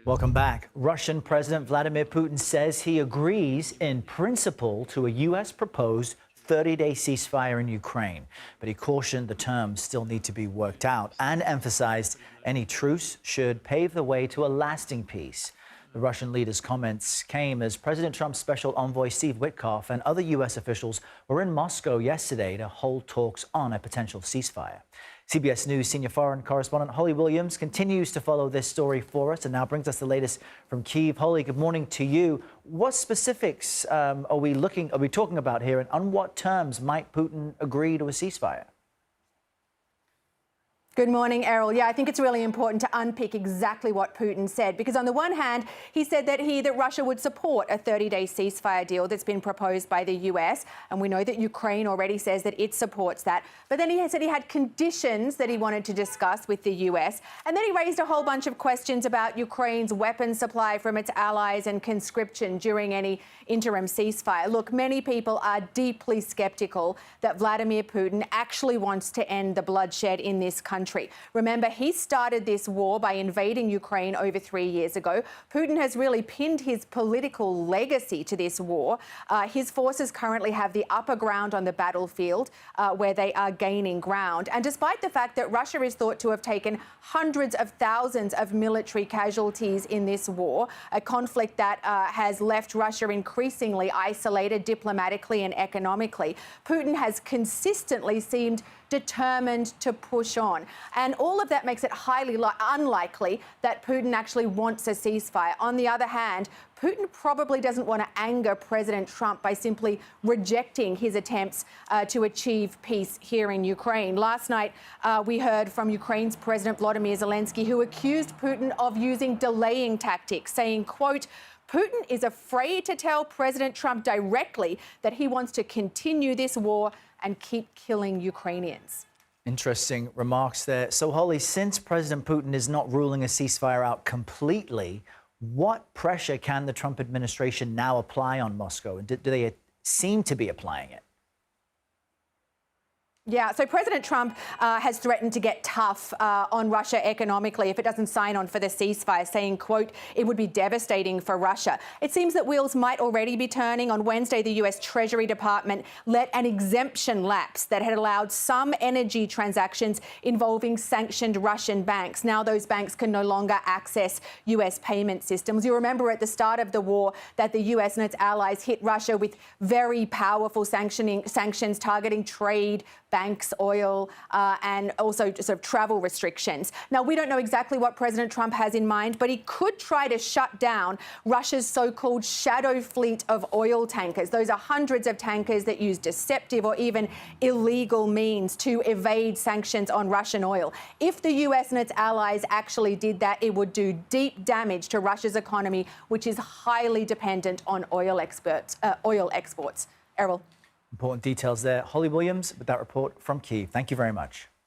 Welcome back. Russian President Vladimir Putin says he agrees in principle to a U.S. proposed 30-day ceasefire in Ukraine. But he cautioned the terms still need to be worked out and emphasized any truce should pave the way to a lasting peace. The Russian leader's comments came as President Trump's special envoy Steve Witkoff and other U.S. officials were in Moscow yesterday to hold talks on a potential ceasefire. CBS News senior foreign correspondent Holly Williams continues to follow this story for us and now brings us the latest from Kyiv. Holly, good morning to you. What specifics are we talking about here, and on what terms might Putin agree to a ceasefire? Good morning, Errol. Yeah, I think it's really important to unpick exactly what Putin said, because on the one hand, he said that Russia would support a 30-day ceasefire deal that's been proposed by the US, and we know that Ukraine already says that it supports that. But then he said he had conditions that he wanted to discuss with the US, and then he raised a whole bunch of questions about Ukraine's weapons supply from its allies and conscription during any interim ceasefire. Look, many people are deeply skeptical that Vladimir Putin actually wants to end the bloodshed in this country. Remember, he started this war by invading Ukraine over 3 years ago. Putin has really pinned his political legacy to this war. His forces currently have the upper ground on the battlefield, where they are gaining ground. And despite the fact that Russia is thought to have taken hundreds of thousands of military casualties in this war, a conflict that has left Russia increasingly isolated diplomatically and economically, Putin has consistently seemed determined to push on. And all of that makes it highly unlikely that Putin actually wants a ceasefire. On the other hand, Putin probably doesn't want to anger President Trump by simply rejecting his attempts to achieve peace here in Ukraine. Last night, we heard from Ukraine's President Vladimir Zelensky, who accused Putin of using delaying tactics, saying, quote, Putin is afraid to tell President Trump directly that he wants to continue this war and keep killing Ukrainians. Interesting remarks there. So, Holly, since President Putin is not ruling a ceasefire out completely, what pressure can the Trump administration now apply on Moscow? And do they seem to be applying it? Yeah, so President Trump has threatened to get tough on Russia economically if it doesn't sign on for the ceasefire, saying, quote, it would be devastating for Russia. It seems that wheels might already be turning. On Wednesday, the US Treasury Department let an exemption lapse that had allowed some energy transactions involving sanctioned Russian banks. Now those banks can no longer access US payment systems. You remember at the start of the war that the US and its allies hit Russia with very powerful sanctions targeting trade, banks, oil, and also sort of travel restrictions. Now, we don't know exactly what President Trump has in mind, but he could try to shut down Russia's so-called shadow fleet of oil tankers. Those are hundreds of tankers that use deceptive or even illegal means to evade sanctions on Russian oil. If the US and its allies actually did that, it would do deep damage to Russia's economy, which is highly dependent on oil exports. Errol. Important details there. Holly Williams with that report from Kyiv. Thank you very much.